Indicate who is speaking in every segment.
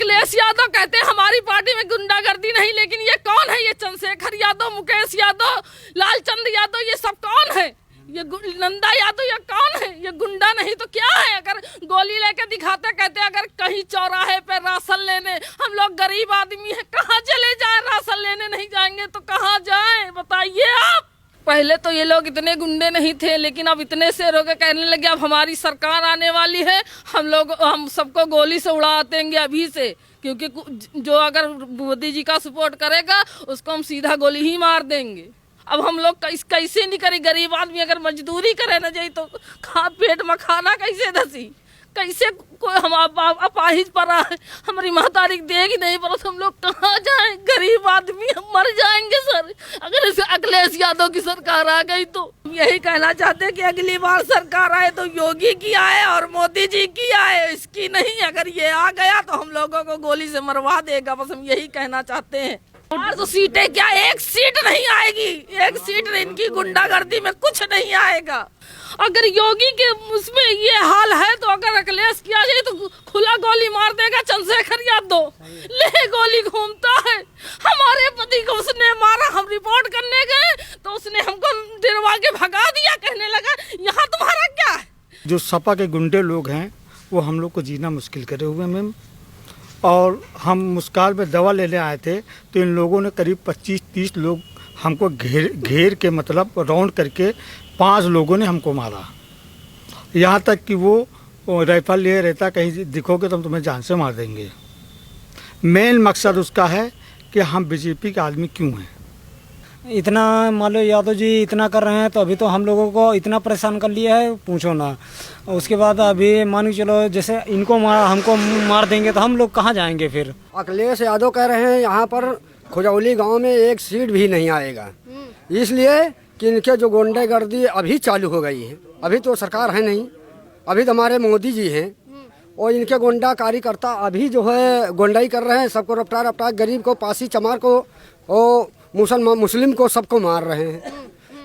Speaker 1: अखिलेश यादव कहते हैं हमारी पार्टी में गुंडागर्दी नहीं, लेकिन ये कौन है? ये चंद्रशेखर यादव, मुकेश यादव, लालचंद यादव, ये सब कौन है? ये नंदा यादव ये कौन है? ये गुंडा नहीं तो क्या है? अगर गोली लेके दिखाते, कहते अगर कहीं चौराहे पे राशन लेने, हम लोग गरीब आदमी हैं, कहाँ चले जाए? राशन लेने नहीं जाएंगे तो कहाँ जाए? बताइए आप। पहले तो ये लोग इतने गुंडे नहीं थे, लेकिन अब इतने शेर हो के कहने लगे अब हमारी सरकार आने वाली है, हम सबको गोली से उड़ा देंगे अभी से, क्योंकि जो अगर मोदी जी का सपोर्ट करेगा उसको हम सीधा गोली ही मार देंगे। अब हम लोग कैसे नहीं करें? गरीब आदमी अगर मजदूरी करे ना जाए तो पेट में खाना कैसे धसी? कैसे कोई हम अपाहिज पड़ा है, हमारी महतारी देगी नहीं, पर हम लोग कहाँ जाएं? गरीब आदमी हम मर जाएंगे सर अगर इस अखिलेश यादव की सरकार आ गई तो। यही कहना चाहते हैं कि अगली बार सरकार आए तो योगी की आए और मोदी जी की आए, इसकी नहीं। अगर ये आ गया तो हम लोगों को गोली से मरवा देगा, बस हम यही कहना चाहते हैं। और तो सीटें क्या, एक सीट नहीं आएगी, एक सीट इनकी गुंडागर्दी में कुछ नहीं आएगा। अगर योगी के उसमें ये हाल है तो अगर अखिलेश किया जाए तो खुला गोली मार देगा चंद्रशेखर यादव। ले गोली घूमता है, हमारे पति को उसने मारा, हम रिपोर्ट करने गए तो उसने हमको डरवा के भगा दिया, कहने लगा यहाँ तुम्हारा क्या है।
Speaker 2: जो सपा के गुंडे लोग हैं वो हम लोग को जीना मुश्किल करे हुए मैम, और हम मुस्काल में दवा लेने आए थे तो इन लोगों ने करीब 25-30 लोग हमको घेर के मतलब राउंड करके 5 लोगों ने हमको मारा। यहाँ तक कि वो राइफल लिए रहता, कहीं दिखोगे तो हम तुम्हें जान से मार देंगे। मेन मकसद उसका है कि हम बीजेपी के आदमी क्यों हैं।
Speaker 3: इतना मान लो यादव जी इतना कर रहे हैं तो अभी तो हम लोगों को इतना परेशान कर लिया है पूछो ना। उसके बाद अभी मान के चलो जैसे इनको हमको मार देंगे तो हम लोग कहाँ जाएंगे फिर।
Speaker 4: अखिलेश यादव कह रहे हैं यहाँ पर खुजौली गांव में एक सीट भी नहीं आएगा, इसलिए कि इनके जो गुंडागर्दी अभी चालू हो गई है। अभी तो सरकार है नहीं, अभी तो हमारे मोदी जी हैं और इनके गुंडा कार्यकर्ता अभी जो है गुंडाई कर रहे हैं, सबको रफ्तार गरीब को, पासी चमार को और मुस्लिम को सबको मार रहे हैं।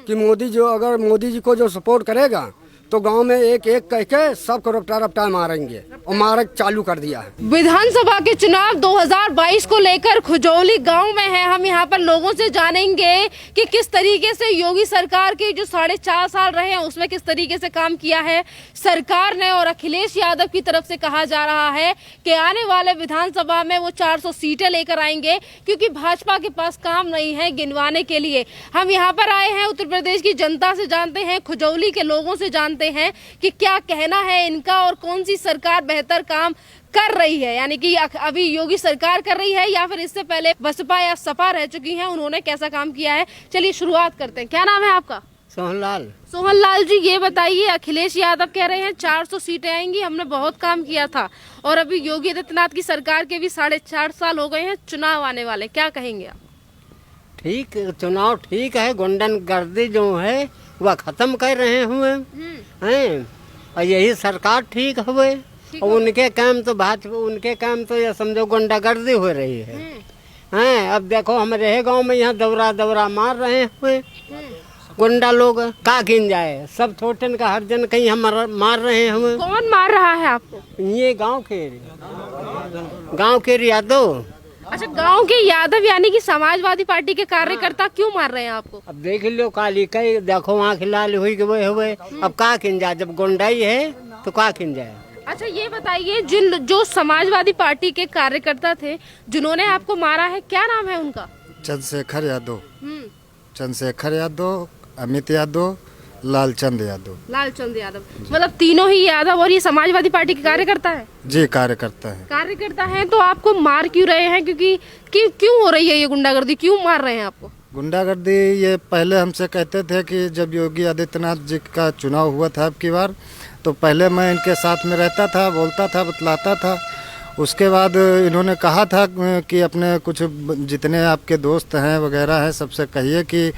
Speaker 4: कि मोदी जो अगर मोदी जी को जो सपोर्ट करेगा तो गांव में एक एक कह के सबको रफ्तार मारेंगे और मारक चालू कर दिया है।
Speaker 5: विधानसभा के चुनाव 2022 को लेकर खुजौली गांव में है। हम यहां पर लोगों से जानेंगे कि किस तरीके से योगी सरकार के जो 4.5 साल रहे हैं उसमें किस तरीके से काम किया है सरकार ने। और अखिलेश यादव की तरफ से कहा जा रहा है कि आने वाले विधानसभा में वो 400 सीटें लेकर आएंगे, क्योंकि भाजपा के पास काम नहीं है गिनवाने के लिए। हम यहाँ पर आए हैं, उत्तर प्रदेश की जनता से जानते हैं, खुजौली के लोगों से जानते हैं कि क्या कहना है इनका और कौन सी सरकार बेहतर काम कर रही है। यानी कि अभी योगी सरकार कर रही है या फिर इससे पहले बसपा या सपा रह चुकी हैं, उन्होंने कैसा काम किया है। चलिए शुरुआत करते हैं। क्या नाम है आपका?
Speaker 4: सोहनलाल।
Speaker 5: सोहनलाल जी, ये बताइए, अखिलेश यादव कह रहे हैं 400 सीटें आएंगी, हमने बहुत काम किया था, और अभी योगी आदित्यनाथ की सरकार के भी 4.5 साल हो गए हैं, चुनाव आने वाले, क्या कहेंगे आप?
Speaker 6: ठीक, चुनाव ठीक है, गुंडागर्दी जो है वह खत्म कर रहे हुए हैं और यही सरकार ठीक हुए। और उनके काम तो भाजपा, उनके काम तो ये समझो गुंडागर्दी हो रही है। हैं अब देखो हमारे गांव में यहाँ दौरा मार रहे हुए गुंडा लोग, का गिन जाए, सब छोटन का हर जन कहीं हम मार रहे हुए।
Speaker 5: कौन मार रहा है आपको?
Speaker 6: ये गांव के यादव।
Speaker 5: अच्छा, गांव के यादव यानी कि समाजवादी पार्टी के कार्यकर्ता क्यों मार रहे हैं आपको?
Speaker 6: अब देख लो काली कई देखो आँख लाल हुई हुए अब का किन जाए, जब गुंडाई है तो का किन जाए।
Speaker 5: अच्छा, ये बताइए, जो समाजवादी पार्टी के कार्यकर्ता थे जिन्होंने आपको मारा है, क्या नाम है उनका?
Speaker 7: चंद्रशेखर यादव, चंद्रशेखर यादव, अमित यादव, लालचंद यादव।
Speaker 5: मतलब तीनों ही यादव, और ये समाजवादी पार्टी के कार्यकर्ता है?
Speaker 7: जी, कार्यकर्ता है।
Speaker 5: तो आपको मार क्यों रहे हैं? क्योंकि क्यों हो रही है ये गुंडागर्दी, क्यों मार रहे हैं आपको?
Speaker 7: गुंडागर्दी ये पहले हमसे कहते थे कि जब योगी आदित्यनाथ जी का चुनाव हुआ था अब की बार, तो पहले मैं इनके साथ में रहता था, बोलता था, बतलाता था। उसके बाद इन्होंने कहा था कि अपने कुछ जितने आपके दोस्त हैं वगैरह हैं सबसे कहिए कि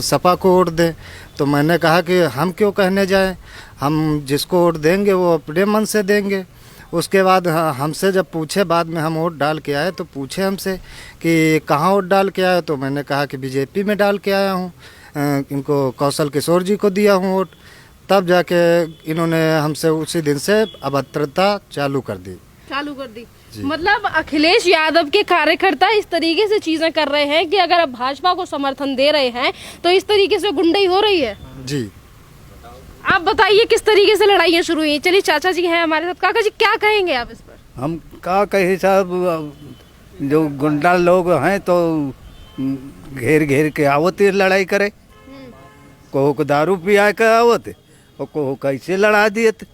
Speaker 7: सपा को वोट दें। तो मैंने कहा कि हम क्यों कहने जाएं, हम जिसको वोट देंगे वो अपने मन से देंगे। उसके बाद हमसे जब पूछे, बाद में हम वोट डाल के आए तो पूछे हमसे कि कहाँ वोट डाल के आए, तो मैंने कहा कि बीजेपी में डाल के आया हूँ, इनको कौशल किशोर जी को दिया हूँ वोट। तब जाके इन्होंने हमसे उसी दिन से अभद्रता चालू कर दी।
Speaker 5: मतलब अखिलेश यादव के कार्यकर्ता इस तरीके से चीजें कर रहे हैं कि अगर आप भाजपा को समर्थन दे रहे हैं तो इस तरीके से गुंडाई हो रही है।
Speaker 7: जी।
Speaker 5: आप बताइए किस तरीके से लड़ाइयाँ शुरू हुई। चलिए चाचा जी हैं हमारे साथ। काका जी क्या कहेंगे आप इस पर?
Speaker 8: हम क्या कहे साहब, जो गुंडा लोग हैं तो घेर घेर के आवत लड़ाई करे, कोहो को दारू पिया के आवत और कोहो कैसे लड़ा दिए थे।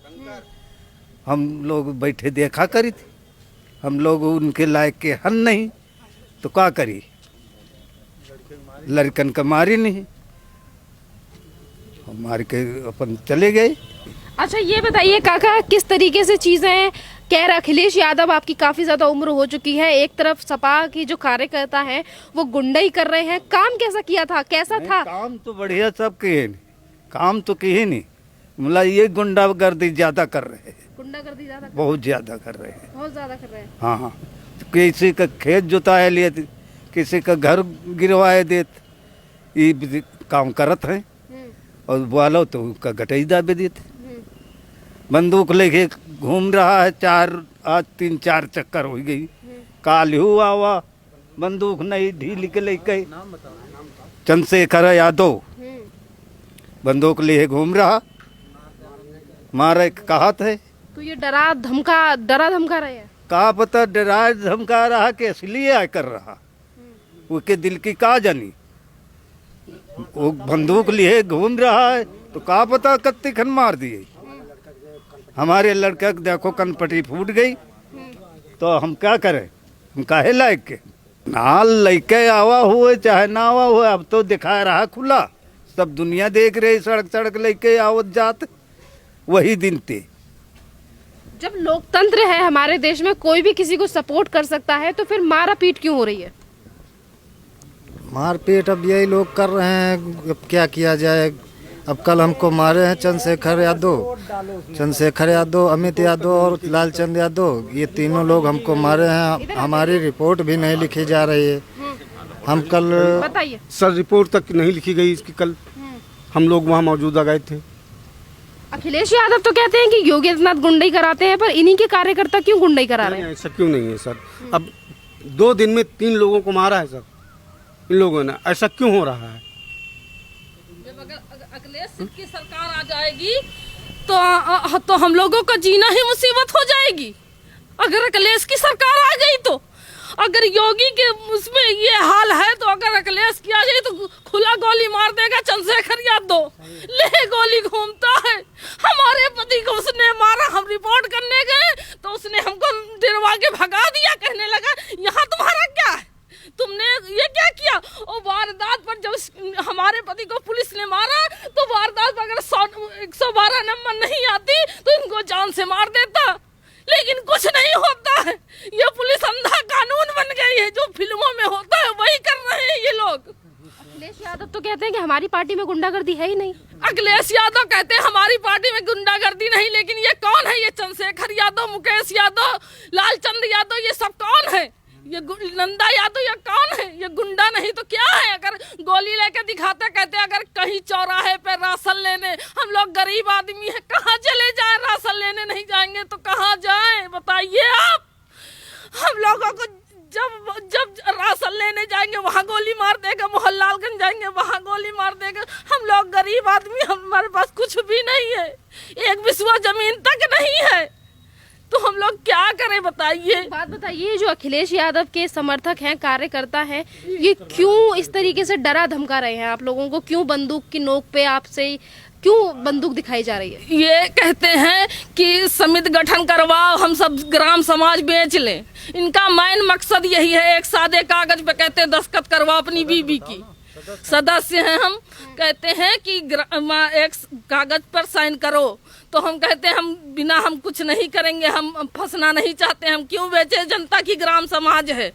Speaker 8: हम लोग बैठे देखा करी थे, हम लोग उनके लायक के हन नहीं तो क्या करी, लड़कन का मारी नहीं, हम मार के अपन चले गए।
Speaker 5: अच्छा ये बताइए काका, किस तरीके से चीजें कह रहे अखिलेश यादव, आपकी काफी ज्यादा उम्र हो चुकी है, एक तरफ सपा की जो कार्यकर्ता हैं वो गुंडाई कर रहे हैं, काम कैसा किया था, कैसा था?
Speaker 8: काम तो बढ़िया सब किए नहीं, काम तो किए नहीं, मतलब ये गुंडागर्दी ज्यादा कर रहे हैं,
Speaker 5: गुंडागर्दी ज्यादा,
Speaker 8: बहुत ज्यादा कर रहे हैं,
Speaker 5: बहुत ज्यादा कर रहे हैं।
Speaker 8: हाँ हाँ, किसी का खेत जुताए लिए, किसी का घर गिरवाए देत, ये भी काम करत हैं, और बोलो तो उसका गटई दाबे देते, बंदूक लेके घूम रहा है, आज 3-4 चक्कर हो गई, काल हुआ हुआ बंदूक नहीं ढील के लेके, चंद्रशेखर यादव बंदूक लिए घूम रहा, मारे कहत है।
Speaker 5: तो ये डरा धमका रहे हैं।
Speaker 8: कहा पता डरा धमका रहा कि इसलिए कर रहा, उसके दिल की का जानी, वो बंदूक लिए घूम रहा है तो कहा पता कत्ती खन मार दिए। हमारे लड़का देखो कनपटी फूट गई तो हम क्या करें, हम काहे लायक के नाल लैके आवा हुए चाहे ना आवा हुए, अब तो दिखा रहा खुला, सब दुनिया देख रही, सड़क लेके आवत जात, वही दिन थे।
Speaker 5: जब लोकतंत्र है हमारे देश में, कोई भी किसी को सपोर्ट कर सकता है, तो फिर मारा पीट क्यों हो रही है?
Speaker 7: मारपीट अब यही लोग कर रहे हैं, अब क्या किया जाए। अब कल हमको मारे हैं चंद्रशेखर यादव, अमित यादव और लालचंद यादव, ये तीनों लोग हमको मारे हैं। हमारी रिपोर्ट भी नहीं लिखी जा रही है। हम कल
Speaker 5: बताइए
Speaker 9: सर, रिपोर्ट तक नहीं लिखी गई इसकी। कल हम लोग वहाँ मौजूदा गए थे।
Speaker 5: अखिलेश यादव तो कहते हैं कि योगी आदित्यनाथ गुंडाई कराते हैं, पर इन्हीं के कार्यकर्ता क्यों गुंडाई करा रहे हैं?
Speaker 9: ऐसा क्यों नहीं है सर, अब 2 दिन में 3 लोगों को मारा है सर इन लोगों ने, ऐसा क्यों हो रहा है?
Speaker 1: जब अगर अखिलेश की सरकार आ जाएगी तो हम लोगों का जीना ही मुसीबत हो जाएगी। अगर अखिलेश की सरकार आ गई तो, अगर योगी के उसमें ये हाल है तो अगर अखिलेश की आ जाए तो खुला गोली मार देगा चंद्रशेखर यादव, ले गोली घूमता है। हमारे पति को उसने मारा, हम रिपोर्ट करने गए तो उसने हमको डरवा के भगा दिया, कहने लगा यहाँ तुम्हारा क्या है, तुमने ये क्या किया। और वारदात पर जब हमारे पति को पुलिस ने मारा तो वारदात पर अगर 112 नंबर नहीं आती तो इनको जान से मार देता, लेकिन कुछ नहीं होता है। ये पुलिस अंधा कानून बन गई है, जो फिल्मों में होता है वही कर रहे हैं ये लोग।
Speaker 5: अखिलेश यादव तो कहते हैं कि हमारी पार्टी में गुंडागर्दी है ही नहीं।
Speaker 1: अखिलेश यादव कहते हैं हमारी पार्टी में गुंडागर्दी नहीं, लेकिन ये कौन है? ये चंद्रशेखर यादव, मुकेश यादव, लालचंद यादव, ये सब कौन है? ये नंदा यादव ये कौन है? ये गुंडा नहीं तो क्या है? अगर गोली लेके दिखाते, कहते अगर कहीं चौराहे पे राशन लेने, हम लोग गरीब आदमी है, कहाँ चले जाए? राशन लेने नहीं जाएंगे तो कहाँ जाएं? बताइए आप। हम लोगों को जब राशन लेने जाएंगे वहाँ गोली मार देगा, मोहनलालगंज जाएंगे वहाँ गोली मार देगा। हम लोग गरीब आदमी, हमारे पास कुछ भी नहीं है, एक बिस्वा जमीन तक नहीं है, तो हम लोग क्या करें बताइए।
Speaker 5: बात बताइए, जो अखिलेश यादव के समर्थक हैं, कार्यकर्ता हैं, ये क्यों इस तरीके से डरा धमका रहे हैं आप लोगों को? क्यों बंदूक की नोक पे आपसे क्यों बंदूक दिखाई जा रही है?
Speaker 1: ये कहते हैं कि समिति गठन करवाओ, हम सब ग्राम समाज बेच लें। इनका मेन मकसद यही है। एक सादे कागज पे कहते हैं दस्तखत करवाओ अपनी बीबी की, सदस्य हैं हम, कहते हैं कि एक कागज पर साइन करो, तो हम कहते हैं हम बिना हम कुछ नहीं करेंगे, हम फंसना नहीं चाहते, हम क्यों बेचे? जनता की ग्राम समाज है।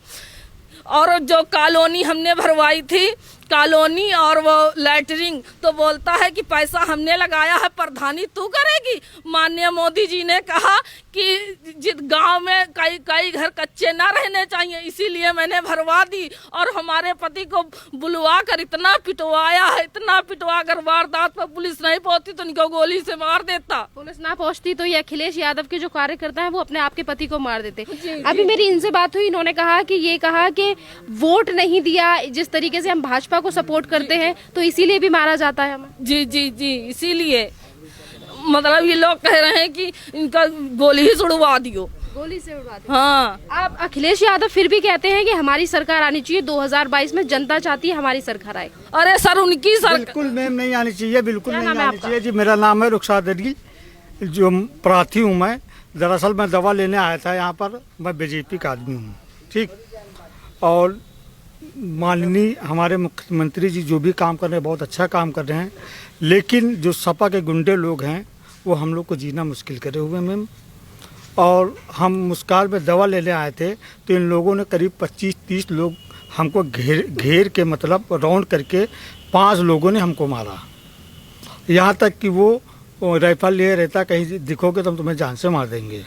Speaker 1: और जो कॉलोनी हमने भरवाई थी, कॉलोनी और वो लैटरिंग, तो बोलता है कि पैसा हमने लगाया है, प्रधानी तू करेगी। माननीय मोदी जी ने कहा कि कि जिस गांव में कई घर कच्चे ना रहने चाहिए, इसीलिए मैंने भरवा दी। और हमारे पति को बुलवा कर इतना पिटवाया है, इतना पिटवा कर वारदात पर पुलिस नहीं पहुंचती तो इनको गोली से मार देता।
Speaker 5: पुलिस ना पहुंचती तो ये अखिलेश यादव के जो कार्यकर्ता हैं वो अपने आपके पति को मार देते। अभी मेरी इनसे बात हुई, इन्होंने कहा कि वोट नहीं दिया, जिस तरीके से हम भाजपा को सपोर्ट करते हैं तो इसीलिए भी मारा जाता है हमें।
Speaker 1: जी जी जी, इसीलिए मतलब ये लोग कह रहे हैं कि इनका गोली ही उड़वा दियो,
Speaker 5: गोली से उड़वा दियो।
Speaker 1: हाँ।
Speaker 5: आप अखिलेश यादव फिर भी कहते हैं कि हमारी सरकार आनी चाहिए, 2022 में जनता चाहती है हमारी सरकार आए।
Speaker 1: अरे सर, उनकी सरकार
Speaker 2: बिल्कुल मैम नहीं आनी चाहिए, बिल्कुल
Speaker 5: क्या
Speaker 2: नहीं
Speaker 5: नाम है
Speaker 2: आनी
Speaker 5: आपका?
Speaker 2: चाहिए जी। मेरा नाम है रुखसार अली, जो प्रार्थी हूँ मैं। दरअसल मैं दवा लेने आया था यहाँ पर, मैं बीजेपी का आदमी हूँ, ठीक। और माननीय हमारे मुख्यमंत्री जी जो भी काम कर रहे हैं, बहुत अच्छा काम कर रहे हैं, लेकिन जो सपा के गुंडे लोग हैं वो हम लोग को जीना मुश्किल करे हुए मैम। और हम मुस्कान में दवा लेने आए थे तो इन लोगों ने करीब 25-30 लोग हमको घेर के, मतलब राउंड करके 5 लोगों ने हमको मारा। यहाँ तक कि वो राइफल लिए रहता, कहीं दिखोगे तो हम तुम्हें जान से मार देंगे।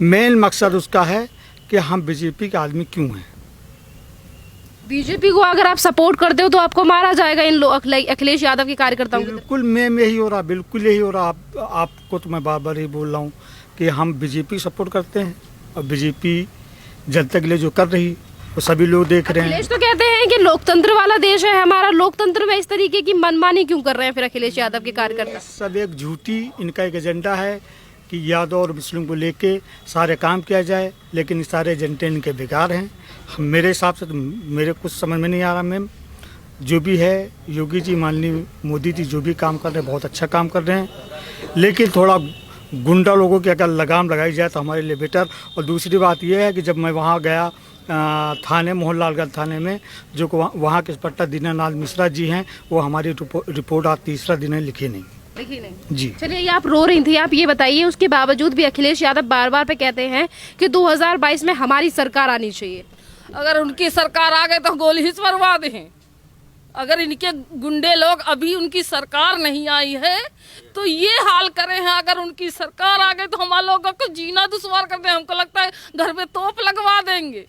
Speaker 2: मेन मकसद उसका है कि हम बीजेपी के आदमी क्यों हैं।
Speaker 5: बीजेपी को अगर आप सपोर्ट करते हो तो आपको मारा जाएगा इन लोग अखिलेश यादव के कार्यकर्ताओं की।
Speaker 2: बिल्कुल मैम यही हो रहा, बिल्कुल यही हो रहा। आपको तो मैं बार बार ही बोल रहा हूँ कि हम बीजेपी सपोर्ट करते हैं और बीजेपी जनता के लिए जो कर रही वो सभी लोग देख रहे हैं।
Speaker 5: अखिलेश तो कहते हैं कि लोकतंत्र वाला देश है हमारा, लोकतंत्र में इस तरीके की मनमानी क्यों कर रहे हैं फिर अखिलेश यादव के कार्यकर्ता?
Speaker 2: सब एक झूठी इनका एक एजेंडा है कि यादव और मुस्लिम को लेके सारे काम किया जाए, लेकिन ये सारे एजेंडे इनके बेकार हैं। मेरे हिसाब से तो मेरे कुछ समझ में नहीं आ रहा मैम। जो भी है, योगी जी, माननीय मोदी जी जो भी काम कर रहे हैं बहुत अच्छा काम कर रहे हैं, लेकिन थोड़ा गुंडा लोगों की अगर लगाम लगाई जाए तो हमारे लिए बेटर। और दूसरी बात यह है कि जब मैं वहाँ गया थाने, मोहनलालगंज थाने में, जो वहाँ के इंस्पेक्टर दीनानाथ मिश्रा जी हैं, वो हमारी रिपोर्ट आज तीसरा दिन है लिखी नहीं जी।
Speaker 5: चलिए, ये आप रो रही थी, आप ये बताइए, उसके बावजूद भी अखिलेश यादव बार बार पे कहते हैं कि 2022 में हमारी सरकार आनी चाहिए।
Speaker 1: अगर उनकी सरकार आ गई तो गोली ही मरवा दें। अगर इनके गुंडे लोग अभी उनकी सरकार नहीं आई है तो ये हाल करे हैं। अगर उनकी सरकार आ गई तो हमारे लोगों को जीना दुश्वार कर दे। हमको लगता है घर में तोप लगवा देंगे।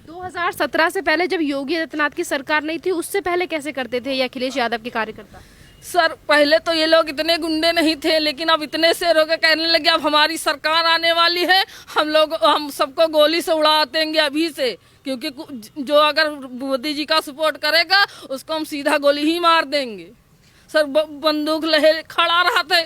Speaker 5: 2017 से पहले जब योगी आदित्यनाथ की सरकार नहीं थी, उससे पहले कैसे करते थे ये अखिलेश यादव के कार्यकर्ता?
Speaker 1: सर, पहले तो ये लोग इतने गुंडे नहीं थे, लेकिन अब इतने शेर हो के कहने लगे अब हमारी सरकार आने वाली है, हम सबको गोली से उड़ा देंगे अभी से, क्योंकि जो अगर मोदी जी का सपोर्ट करेगा उसको हम सीधा गोली ही मार देंगे। सर, बंदूक लहे खड़ा रहा थे।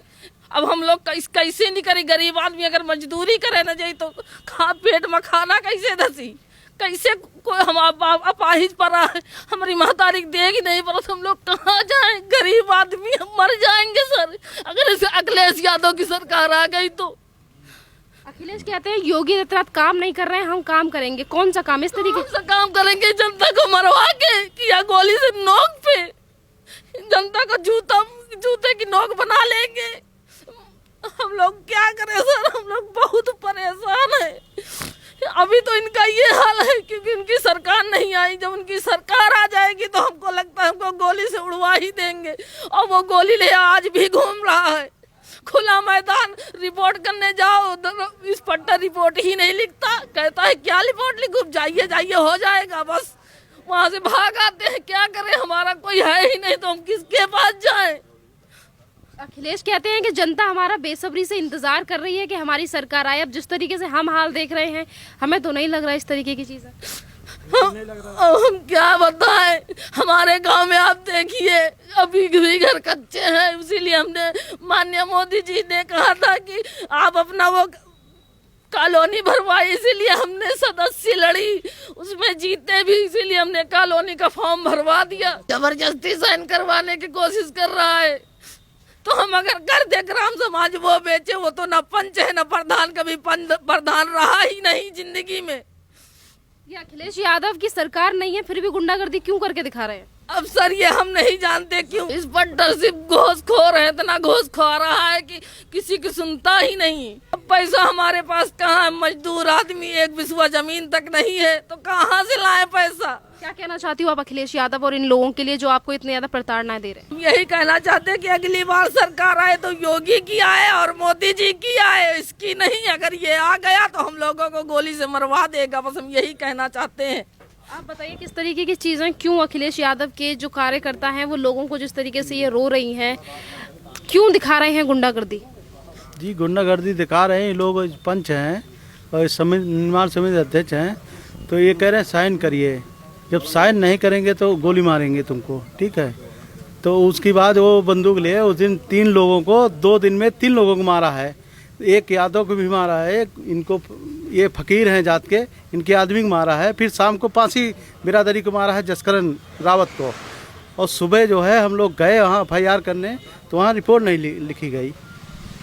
Speaker 1: अब हम लोग कैसे नहीं करें? गरीब आदमी अगर मजदूरी करे ना जाए तो पेट में खाना कैसे धसी? कैसे कोई हम अपाहिज पड़ा है, हमारी महतारी देगी नहीं पर हम लोग कहाँ जाएं? गरीब आदमी हम मर जाएंगे सर अगर इसे अखिलेश यादव की सरकार आ गई तो।
Speaker 5: अखिलेश कहते हैं योगी आदित्यनाथ काम नहीं कर रहे हैं, हम काम करेंगे। कौन सा काम? इस तरीके
Speaker 1: से काम करेंगे, जनता को मरवा के या गोली से नोक पे जनता को जूते की नोक बना लेंगे। हम लोग क्या करें सर, हम लोग बहुत परेशान है। अभी तो इनका ये हाल है क्योंकि उनकी सरकार नहीं आई। जब उनकी सरकार आ जाएगी तो हमको लगता है हमको गोली से उड़वा ही देंगे। और वो गोली ले आज भी घूम रहा है खुला मैदान। रिपोर्ट करने जाओ, इंस्पेक्टर रिपोर्ट ही नहीं लिखता, कहता है क्या रिपोर्ट लिखूं, जाइए हो जाएगा, बस वहां से भाग आते हैं। क्या करें, हमारा कोई है ही नहीं तो हम किसके पास जाएं?
Speaker 5: अखिलेश कहते हैं कि जनता हमारा बेसब्री से इंतजार कर रही है कि हमारी सरकार आए। अब जिस तरीके से हम हाल देख रहे हैं, हमें तो नहीं लग रहा इस तरीके की चीज़ है।
Speaker 1: हम क्या बताएं, हमारे गांव में आप देखिए अभी भी घर कच्चे हैं। इसीलिए हमने माननीय मोदी जी ने कहा था कि आप अपना वो कॉलोनी भरवाई, इसीलिए हमने सदस्य लड़ी, उसमें जीते भी, इसीलिए हमने कॉलोनी का फॉर्म भरवा दिया। जबरदस्ती साइन करवाने की कोशिश कर रहा है। तो हम अगर कर दे ग्राम समाज वो बेचे, वो तो न पंच है न प्रधान, कभी प्रधान रहा ही नहीं जिंदगी में।
Speaker 5: ये अखिलेश यादव की सरकार नहीं है फिर भी गुंडागर्दी क्यों करके दिखा रहे हैं?
Speaker 1: अब सर ये हम नहीं जानते क्यों। इस पर सिर्फ घोषखोर है, इतना घोष खा रहा है कि किसी की सुनता ही नहीं। पैसा हमारे पास कहाँ है? मजदूर आदमी, एक बिस्वा जमीन तक नहीं है, तो कहाँ से लाए पैसा?
Speaker 5: क्या कहना चाहती हो आप अखिलेश यादव और इन लोगों के लिए जो आपको इतनी ज्यादा प्रताड़नाएं दे रहे हैं?
Speaker 1: हम यही कहना चाहते हैं कि अगली बार सरकार आए तो योगी की आए और मोदी जी की आए, इसकी नहीं। अगर ये आ गया तो हम लोगों को गोली से मरवा देगा, बस हम यही कहना चाहते हैं।
Speaker 5: आप बताइए किस तरीके की चीजें, क्यों अखिलेश यादव के जो कार्यकर्ता हैं वो लोगों को जिस तरीके से ये रो रही हैं, क्यों दिखा रहे हैं गुंडागर्दी?
Speaker 10: जी गुंडागर्दी दिखा रहे हैं। ये लोग पंच हैं और निर्माण समिति अध्यक्ष हैं, तो ये कह रहे हैं साइन करिए, जब साइन नहीं करेंगे तो गोली मारेंगे तुमको, ठीक है। तो उसके बाद वो बंदूक लिए, उस दिन 3 लोगों को 2 दिन में 3 लोगों को मारा है। एक यादव को भी मारा है, इनको ये फकीर हैं जात के, इनके आदमी को मारा है। फिर शाम को पासी बिरादरी को मारा है, जसकरण रावत को। और सुबह जो है हम लोग गए वहाँ FIR करने, तो वहाँ रिपोर्ट नहीं लिखी गई,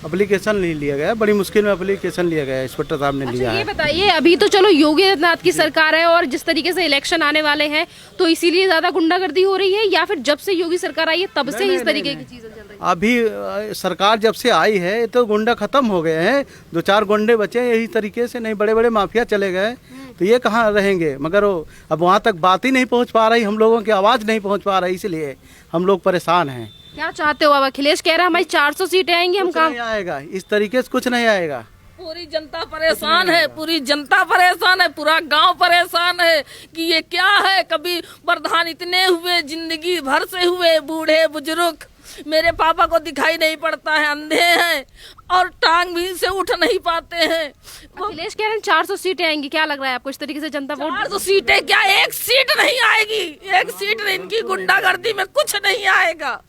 Speaker 10: एप्लीकेशन नहीं लिया गया। बड़ी मुश्किल में एप्लीकेशन लिया गया, इंस्पेक्टर साहब ने लिया
Speaker 5: ये
Speaker 10: है।
Speaker 5: बताइए, अभी तो चलो योगी आदित्यनाथ की सरकार है और जिस तरीके से इलेक्शन आने वाले हैं तो इसीलिए ज्यादा गुंडागर्दी हो रही है, या फिर जब से योगी सरकार आई है तब से ही इस तरीके की चीजें चल रही है?
Speaker 10: अभी सरकार जब से आई है तो गुंडा खत्म हो गए हैं, 2-4 गुंडे बचे हैं यही तरीके से, नहीं बड़े बड़े माफिया चले गए, तो ये कहाँ रहेंगे? मगर अब वहाँ तक बात ही नहीं पहुँच पा रही, हम लोगों की आवाज़ नहीं पहुँच पा रही, इसलिए हम लोग परेशान हैं।
Speaker 5: क्या चाहते हो आप? अखिलेश कह रहा है हमारी 400 सीटें आएंगी, हम काम
Speaker 10: नहीं आएगा, इस तरीके से कुछ नहीं आएगा।
Speaker 1: पूरी जनता परेशान है, पूरी जनता परेशान है, पूरा गांव परेशान है कि ये क्या है। कभी प्रधान इतने हुए, जिंदगी भर से हुए, बूढ़े बुजुर्ग, मेरे पापा को दिखाई नहीं पड़ता है, अंधे हैं और टांग भी से उठ नहीं पाते हैं।
Speaker 5: अखिलेश कह रहे हैं 400 सीटें आएंगी, क्या लग रहा है आपको इस तरीके से जनता वोट?
Speaker 1: 400 सीटें क्या, 1 सीट नहीं आएगी, 1 सीट नहीं। इनकी गुंडागर्दी में कुछ नहीं आएगा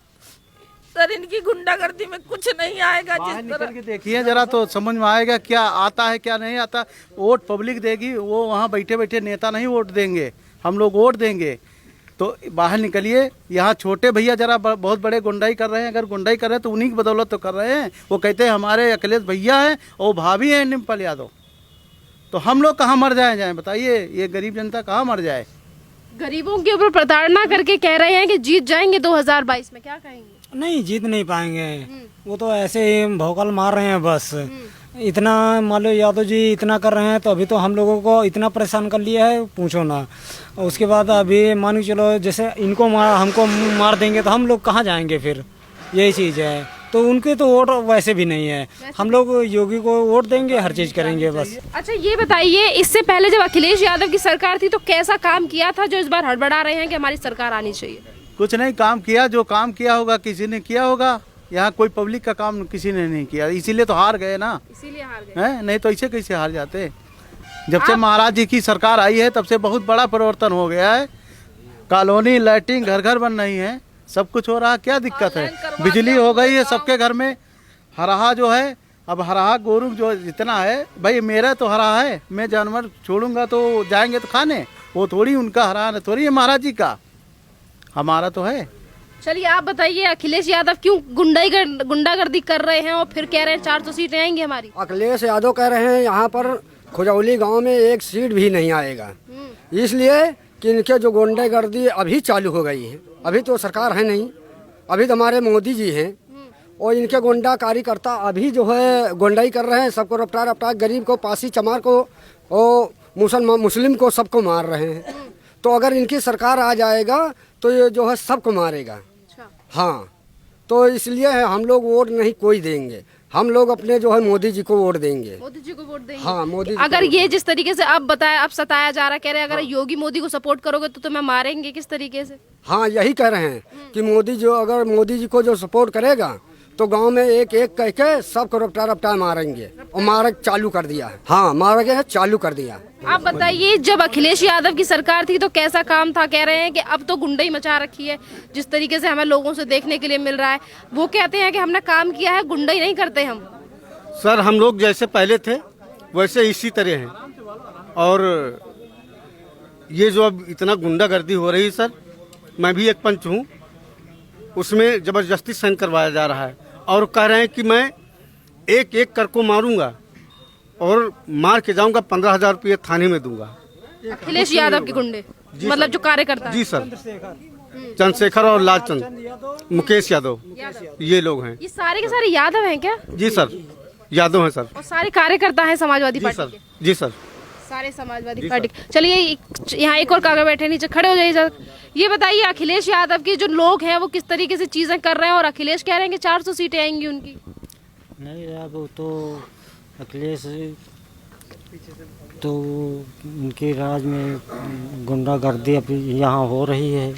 Speaker 1: सर, इनकी गुंडागर्दी में कुछ नहीं आएगा।
Speaker 10: बाहर निकल के देखिए जरा तो समझ में आएगा क्या आता है क्या नहीं आता। वोट पब्लिक देगी, वो वहाँ बैठे बैठे नेता नहीं वोट देंगे, हम लोग वोट देंगे। तो बाहर निकलिए, यहाँ छोटे भैया जरा बहुत बड़े गुंडाई कर रहे हैं, अगर गुंडाई कर रहे हैं तो उन्हीं की बदौलत तो कर रहे हैं। वो कहते हैं हमारे अखिलेश भैया हैं और भाभी हैं डिम्पल यादव, तो हम लोग कहाँ मर जाए बताइए? ये गरीब जनता कहाँ मर जाए?
Speaker 5: गरीबों के ऊपर प्रताड़ना करके कह रहे हैं कि जीत जाएंगे 2022 में, क्या कहेंगे?
Speaker 3: नहीं, जीत नहीं पाएंगे, वो तो ऐसे ही भौकाल मार रहे हैं बस। इतना मान लो यादव जी इतना कर रहे हैं, तो अभी तो हम लोगों को इतना परेशान कर लिया है, पूछो ना। उसके बाद अभी मान के चलो जैसे इनको हमको मार देंगे तो हम लोग कहाँ जाएंगे फिर? यही चीज़ है। तो उनके तो वोट वैसे भी नहीं है, हम लोग योगी को वोट देंगे, हर चीज़ करेंगे बस।
Speaker 5: अच्छा ये बताइए, इससे पहले जब अखिलेश यादव की सरकार थी तो कैसा काम किया था जो इस बार हड़बड़ा रहे हैं कि हमारी सरकार आनी चाहिए?
Speaker 10: कुछ नहीं काम किया, जो काम किया होगा किसी ने किया होगा। यहाँ कोई पब्लिक का काम किसी ने नहीं किया, इसीलिए तो हार गए ना।
Speaker 5: इसीलिए हार गए
Speaker 10: हैं, नहीं तो ऐसे कैसे हार जाते? जब से महाराज जी की सरकार आई है तब से बहुत बड़ा परिवर्तन हो गया है। कॉलोनी, लाइटिंग, घर घर बन रही है, सब कुछ हो रहा। क्या दिक्कत है? बिजली हो गई है सबके घर में। हराहा जो है, अब हराहा गोरू जो जितना है, भाई मेरा तो हराहा है, मैं जानवर छोड़ूंगा तो जाएंगे तो खाने, वो थोड़ी उनका हराहा है, थोड़ी है महाराज जी का, हमारा तो है।
Speaker 5: चलिए आप बताइए, अखिलेश यादव क्यों गुंडागर्दी कर रहे हैं और फिर कह रहे हैं 400 सीटें आएंगी हमारी?
Speaker 4: अखिलेश यादव कह रहे हैं यहाँ पर खुजौली गांव में 1 सीट भी नहीं आएगा, इसलिए कि इनके जो गुंडागर्दी अभी चालू हो गई है। अभी तो सरकार है नहीं, अभी तो हमारे मोदी जी हैं और इनके गुंडा कार्यकर्ता अभी जो है गुंडाई कर रहे हैं, सबको रफ्तार गरीब को, पासी चमार को और मुस्लिम को सबको मार रहे हैं। तो अगर इनकी सरकार आ जाएगा तो ये जो है सबको मारेगा। हाँ, तो इसलिए हम लोग वोट नहीं कोई देंगे, हम लोग अपने जो है मोदी जी को वोट देंगे।
Speaker 5: मोदी जी को वोट देंगे?
Speaker 4: हाँ, मोदी जी।
Speaker 5: अगर ये जिस तरीके से अब बताया, अब सताया जा रहा, कह रहे हैं अगर योगी मोदी को सपोर्ट करोगे तो तुम्हें मारेंगे, किस तरीके से?
Speaker 4: हाँ, यही कह रहे हैं कि अगर मोदी जी को जो सपोर्ट करेगा तो गांव में एक एक कह के सबको रफ्तार मारेंगे, और मारक चालू कर दिया है। हाँ, मारक चालू कर दिया।
Speaker 5: आप बताइए, जब अखिलेश यादव की सरकार थी तो कैसा काम था? कह रहे हैं कि अब तो गुंडाई मचा रखी है, जिस तरीके से हमें लोगों से देखने के लिए मिल रहा है। वो कहते हैं कि हमने काम किया है, गुंडाई नहीं करते हम।
Speaker 9: सर, हम लोग जैसे पहले थे वैसे इसी तरह हैं, और ये जो अब इतना गुंडागर्दी हो रही है सर, मैं भी एक पंच हूँ, उसमें ज़बरदस्ती साइन करवाया जा रहा है और कह रहे हैं कि मैं एक एक कर को मारूंगा और मार के जाऊंगा, 15,000 रुपये थाने में दूंगा।
Speaker 5: अखिलेश यादव के गुंडे, मतलब जो कार्यकर्ता?
Speaker 9: जी सर, चंद्रशेखर और लालचंद, मुकेश यादव, ये लोग हैं।
Speaker 5: ये सारे के सारे यादव हैं क्या?
Speaker 9: जी सर। यादव हैं सर।
Speaker 5: और सारे कार्यकर्ता हैं समाजवादी
Speaker 9: जी
Speaker 5: पार्टी
Speaker 9: सर,
Speaker 5: के,
Speaker 9: जी सर।
Speaker 5: सारे समाजवादी पार्टी के। चलिए यहाँ एक और काका बैठे, नीचे खड़े हो जाइए सर। ये बताइए अखिलेश यादव के जो लोग हैं वो किस तरीके से चीजें कर रहे हैं, और अखिलेश कह रहे हैं कि 400 सीटें आएंगी उनकी।
Speaker 3: नहीं अब वो तो अखिलेश तो उनके राज में गुंडागर्दी अभी यहाँ हो रही है।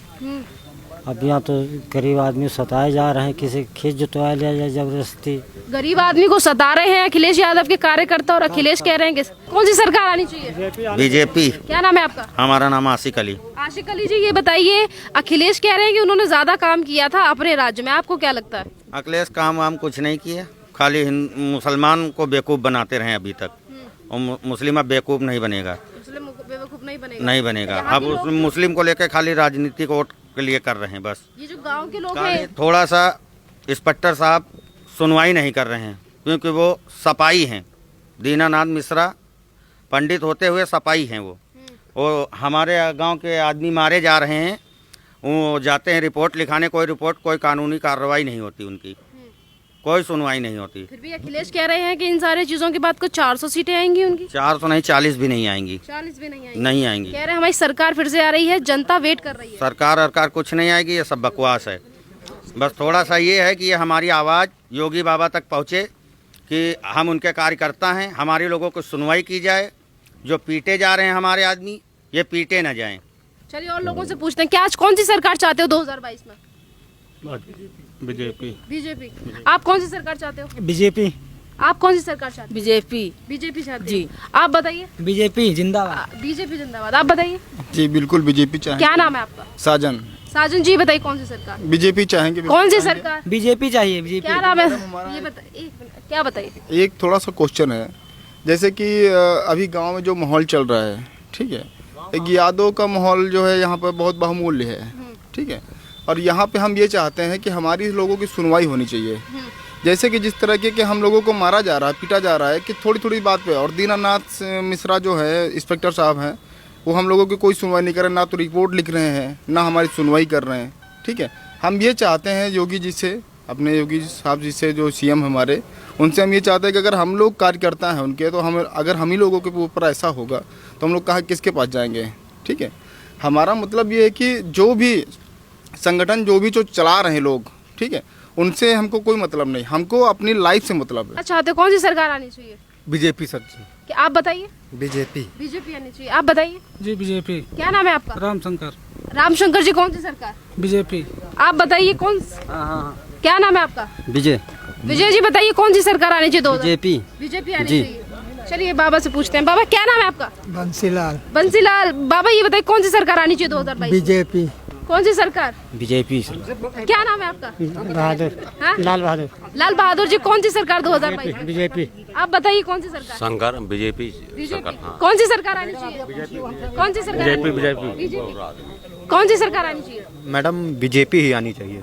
Speaker 3: अब यहाँ तो गरीब आदमी सताए जा रहे हैं, किसी खेत जुतवाया लिया जाए जबरदस्ती।
Speaker 5: गरीब आदमी को सता रहे हैं अखिलेश यादव के कार्यकर्ता, और अखिलेश कह रहे हैं कि कौन सी सरकार आनी चाहिए?
Speaker 11: बीजेपी।
Speaker 5: क्या नाम है आपका?
Speaker 11: हमारा नाम आशिक अली।
Speaker 5: आशिक अली जी, ये बताइए अखिलेश कह रहे हैं कि उन्होंने ज्यादा काम किया था अपने राज्य में, आपको क्या लगता है?
Speaker 11: अखिलेश काम वाम कुछ नहीं किया, खाली मुसलमान को बेवकूफ़ बनाते रहे अभी तक, और मुस्लिम अब बेवकूफ़ नहीं बनेगा,
Speaker 5: बेवकूफ
Speaker 11: नहीं बनेगा। अब उस मुस्लिम को लेकर खाली राजनीति को वोट के लिए कर रहे हैं बस।
Speaker 5: ये जो गांव के लोग हैं,
Speaker 11: थोड़ा सा इंस्पेक्टर साहब सुनवाई नहीं कर रहे हैं, क्योंकि वो सपाई हैं। दीनानाथ मिश्रा पंडित होते हुए सपाई हैं वो हमारे गांव के आदमी मारे जा रहे हैं, वो जाते हैं रिपोर्ट लिखाने, कोई कानूनी कार्रवाई नहीं होती उनकी, कोई सुनवाई नहीं होती।
Speaker 5: फिर भी अखिलेश कह रहे हैं कि इन सारी चीजों के बाद कुछ 400 सीटें आएंगी उनकी।
Speaker 11: 400 नहीं, 40 भी नहीं आएंगी।
Speaker 5: 40 भी नहीं आएंगी?
Speaker 11: नहीं आएंगी।
Speaker 5: कह रहे हैं हमारी सरकार फिर से आ रही है, जनता वेट कर रही है।
Speaker 11: सरकार कुछ नहीं आएगी, ये सब बकवास है। बस थोड़ा सा ये है कि ये हमारी आवाज़ योगी बाबा तक पहुँचे कि हम उनके कार्यकर्ता हैं, हमारे लोगों को सुनवाई की जाए। जो पीटे जा रहे हैं हमारे आदमी, ये पीटे न जाएं।
Speaker 5: चलिए और लोगों से पूछते हैं, क्या आज कौन सी सरकार चाहते हो 2022 में? बीजेपी। आप कौन सी सरकार चाहते हो?
Speaker 3: बीजेपी।
Speaker 5: आप कौन सी सरकार चाहते हो? बीजेपी चाहते
Speaker 3: जी।
Speaker 5: हैं। आप बताइए।
Speaker 3: बीजेपी जिंदाबाद।
Speaker 5: बीजेपी जिंदाबाद। आप बताइए।
Speaker 12: जी बिल्कुल बीजेपी चाहेंगे।
Speaker 5: क्या नाम है आपका?
Speaker 12: साजन।
Speaker 5: साजन जी, बताइए कौन सी सरकार?
Speaker 12: बीजेपी चाहेंगे।
Speaker 5: कौन सी सरकार?
Speaker 3: बीजेपी चाहिए। बीजेपी।
Speaker 5: क्या नाम है? ये बताइए, एक मिनट, क्या बताइए?
Speaker 12: एक थोड़ा सा क्वेश्चन है, जैसे कि अभी गांव में जो माहौल चल रहा है, ठीक है, एक यादव का माहौल जो है यहाँ पर बहुत बहुमूल्य है, ठीक है, और यहाँ पे हम ये चाहते हैं कि हमारी लोगों की सुनवाई होनी चाहिए। जैसे कि जिस तरह के हम लोगों को मारा जा रहा है, पीटा जा रहा है कि थोड़ी थोड़ी बात पे, और दीनानाथ मिश्रा जो है इंस्पेक्टर साहब हैं, वो हम लोगों की कोई सुनवाई नहीं कर रहे, ना तो रिपोर्ट लिख रहे हैं, ना हमारी सुनवाई कर रहे हैं, ठीक है। हम ये चाहते हैं योगी जी से, अपने योगी साहब जी से जो सीएम हमारे, उनसे हम ये चाहते हैं कि अगर हम लोग कार्यकर्ता हैं उनके, तो हम अगर हम ही लोगों के ऊपर ऐसा होगा तो हम लोग कहाँ किसके पास जाएंगे, ठीक है। हमारा मतलब ये है कि जो भी संगठन जो चला रहे हैं लोग, ठीक है, उनसे हमको कोई मतलब नहीं, हमको अपनी लाइफ से मतलब है।
Speaker 5: अच्छा, तो कौन सी सरकार आनी चाहिए?
Speaker 9: BJP sir.
Speaker 5: कि आप बताइए।
Speaker 7: बीजेपी
Speaker 5: आनी चाहिए। आप बताइए।
Speaker 3: जी बीजेपी।
Speaker 5: क्या नाम है आपका?
Speaker 3: रामशंकर।
Speaker 5: रामशंकर जी, कौन सी सरकार?
Speaker 3: बीजेपी।
Speaker 5: आप बताइए कौन? क्या नाम है आपका?
Speaker 3: विजय।
Speaker 5: विजय जी, बताइए कौन सी सरकार आनी चाहिए? बीजेपी आनी
Speaker 3: जी।
Speaker 5: चाहिए। चलिए बाबा से पूछते हैं। बाबा, क्या नाम है आपका?
Speaker 3: बंसीलाल।
Speaker 5: बंसीलाल। बाबा, ये बताइए कौन सी सरकार आनी चाहिए 2022?
Speaker 3: बीजेपी।
Speaker 5: कौन सी सरकार?
Speaker 3: बीजेपी।
Speaker 5: क्या नाम है आपका?
Speaker 3: बहादुर।
Speaker 5: हाँ?
Speaker 3: लाल बहादुर।
Speaker 5: लाल बहादुर जी, कौन सी सरकार 2022?
Speaker 3: बीजेपी।
Speaker 5: आप बताइए कौन सी सरकार?
Speaker 11: शंकर बीजेपी।
Speaker 5: कौन सी सरकार आनी चाहिए? कौन सी सरकार? बीजेपी। कौन सी सरकार आनी चाहिए?
Speaker 13: मैडम बीजेपी ही आनी चाहिए।